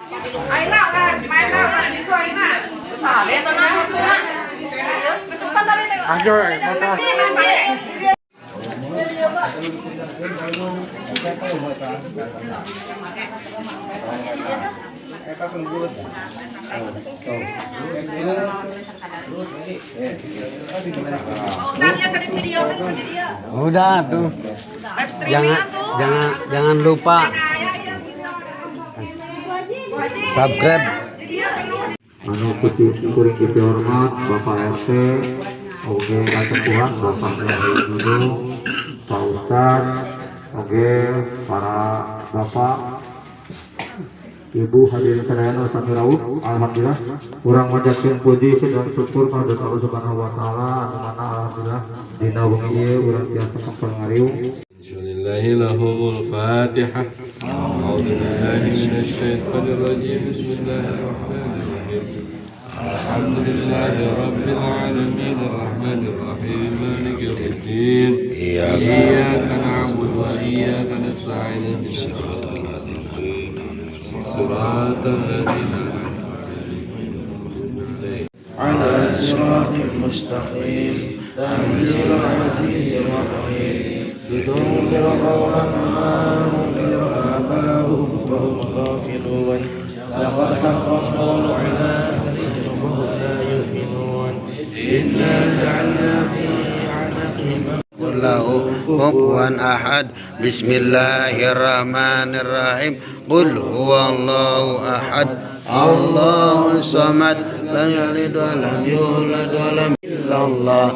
Ayo lah, main lah, di kau ini. Salah, tenang, tenang. Kesempatan itu. Aduh, motor. Udah tuh. Jangan lupa subscribe. Kuriki hormat Bapak RT, oke Ketua Bapak Dulu, Pak Ustad, oke para Bapak, Ibu hadirin sekalian sami rawuh. Alhamdulillah urang majakeun puji dan syukur kepada Allah Subhanahu wa taala anu mana alhamdulillah dina wengi ieu urang tiasa kapangariung. Bismillahirrahmanirrahim. Fatihah. A'udzubillahi minasyaitonir rajim. Bismillahirrahmanirrahim. Alhamdulillahi rabbil alamin arrahmanir rahim maliki yaumiddin. Iyyaka na'budu wa iyyaka nasta'in. Shiratal ladzina على صراط مستقيم تنزيل العزيز الرحيم لتنذر قوما ما أنذر آباؤهم فهم غافلون لقد حق القول على أكثرهم فهم لا يؤمنون إنا جعلنا في أعناقهم قل له كفوا أحد بسم الله الرحمن الرحيم قل هو الله أحد الله الصمد لم يلد ولم يولد ولم إلا الله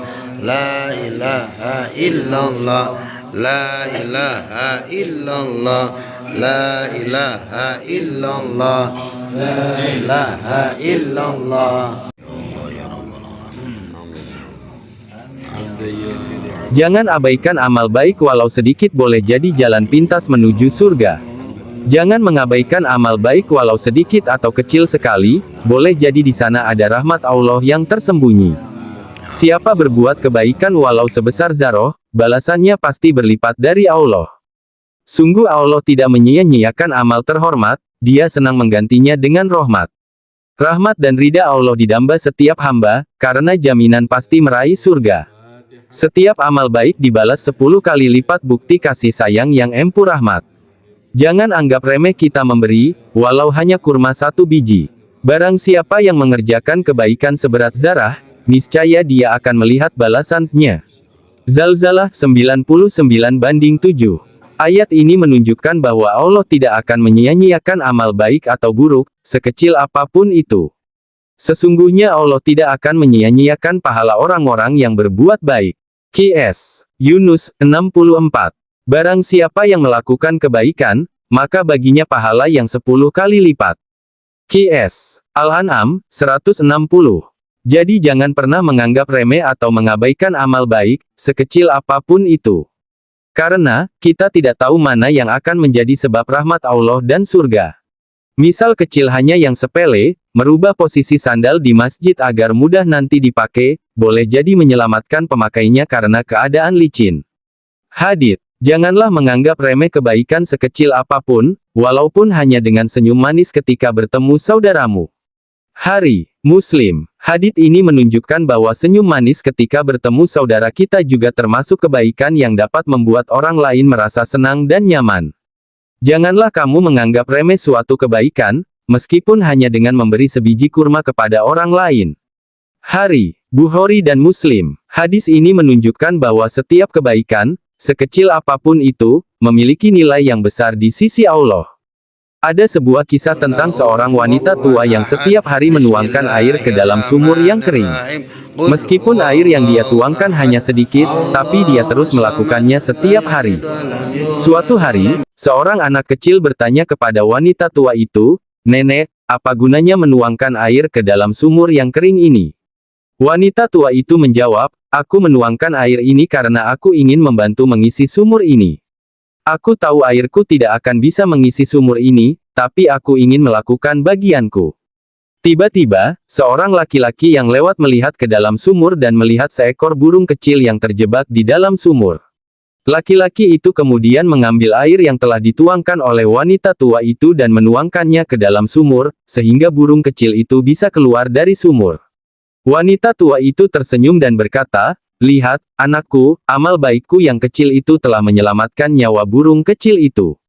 لا إله إلا الله لا إله إلا الله لا إله إلا الله لا إله إلا الله. Jangan abaikan amal baik walau sedikit boleh jadi jalan pintas menuju surga. Jangan mengabaikan amal baik walau sedikit atau kecil sekali, boleh jadi di sana ada rahmat Allah yang tersembunyi. Siapa berbuat kebaikan walau sebesar zarah, balasannya pasti berlipat dari Allah. Sungguh Allah tidak menyia-nyiakan amal terhormat, Dia senang menggantinya dengan rahmat. Rahmat dan ridha Allah didamba setiap hamba, karena jaminan pasti meraih surga. Setiap amal baik dibalas 10 kali lipat bukti kasih sayang yang empu rahmat. Jangan anggap remeh kita memberi, walau hanya kurma 1 biji. Barang siapa yang mengerjakan kebaikan seberat zarah, niscaya dia akan melihat balasannya. Zalzalah 99/7. Ayat ini menunjukkan bahwa Allah tidak akan menyia-nyiakan amal baik atau buruk, sekecil apapun itu. Sesungguhnya Allah tidak akan menyia-nyiakan pahala orang-orang yang berbuat baik. Qs. Yunus 64. Barang siapa yang melakukan kebaikan, maka baginya pahala yang 10 kali lipat. Qs. Al-An'am 160. Jadi jangan pernah menganggap remeh atau mengabaikan amal baik, sekecil apapun itu. Karena, kita tidak tahu mana yang akan menjadi sebab rahmat Allah dan surga. Misal kecil hanya yang sepele, merubah posisi sandal di masjid agar mudah nanti dipakai, boleh jadi menyelamatkan pemakainya karena keadaan licin. Hadits. Janganlah menganggap remeh kebaikan sekecil apapun, walaupun hanya dengan senyum manis ketika bertemu saudaramu. Hari Muslim. Hadits ini menunjukkan bahwa senyum manis ketika bertemu saudara kita juga termasuk kebaikan yang dapat membuat orang lain merasa senang dan nyaman. Janganlah kamu menganggap remeh suatu kebaikan, meskipun hanya dengan memberi sebiji kurma kepada orang lain. Hari Bukhari dan Muslim. Hadis ini menunjukkan bahwa setiap kebaikan, sekecil apapun itu, memiliki nilai yang besar di sisi Allah. Ada sebuah kisah tentang seorang wanita tua yang setiap hari menuangkan air ke dalam sumur yang kering. Meskipun air yang dia tuangkan hanya sedikit, tapi dia terus melakukannya setiap hari. Suatu hari, seorang anak kecil bertanya kepada wanita tua itu, "Nenek, apa gunanya menuangkan air ke dalam sumur yang kering ini?" Wanita tua itu menjawab, "Aku menuangkan air ini karena aku ingin membantu mengisi sumur ini. Aku tahu airku tidak akan bisa mengisi sumur ini, tapi aku ingin melakukan bagianku." Tiba-tiba, seorang laki-laki yang lewat melihat ke dalam sumur dan melihat seekor burung kecil yang terjebak di dalam sumur. Laki-laki itu kemudian mengambil air yang telah dituangkan oleh wanita tua itu dan menuangkannya ke dalam sumur, sehingga burung kecil itu bisa keluar dari sumur. Wanita tua itu tersenyum dan berkata, "Lihat, anakku, amal baikku yang kecil itu telah menyelamatkan nyawa burung kecil itu."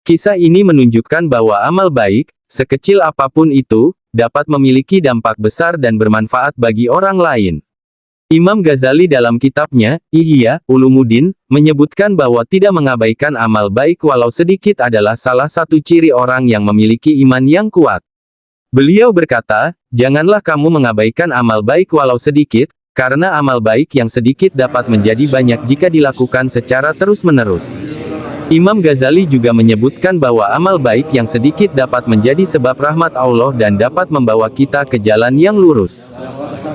Kisah ini menunjukkan bahwa amal baik, sekecil apapun itu, dapat memiliki dampak besar dan bermanfaat bagi orang lain. Imam Ghazali dalam kitabnya, Ihya Ulumuddin, menyebutkan bahwa tidak mengabaikan amal baik walau sedikit adalah salah satu ciri orang yang memiliki iman yang kuat. Beliau berkata, "Janganlah kamu mengabaikan amal baik walau sedikit, karena amal baik yang sedikit dapat menjadi banyak jika dilakukan secara terus-menerus." Imam Ghazali juga menyebutkan bahwa amal baik yang sedikit dapat menjadi sebab rahmat Allah dan dapat membawa kita ke jalan yang lurus.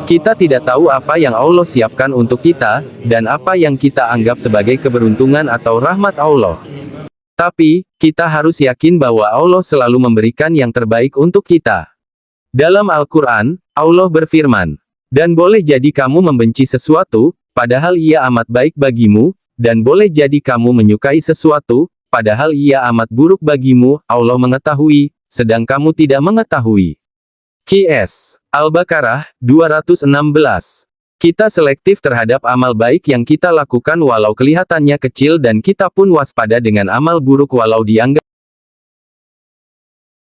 Kita tidak tahu apa yang Allah siapkan untuk kita, dan apa yang kita anggap sebagai keberuntungan atau rahmat Allah. Tapi, kita harus yakin bahwa Allah selalu memberikan yang terbaik untuk kita. Dalam Al-Quran, Allah berfirman, "Dan boleh jadi kamu membenci sesuatu, padahal ia amat baik bagimu, dan boleh jadi kamu menyukai sesuatu, padahal ia amat buruk bagimu, Allah mengetahui, sedang kamu tidak mengetahui." Qs. Al-Baqarah, 216. Kita selektif terhadap amal baik yang kita lakukan walau kelihatannya kecil dan kita pun waspada dengan amal buruk walau dianggap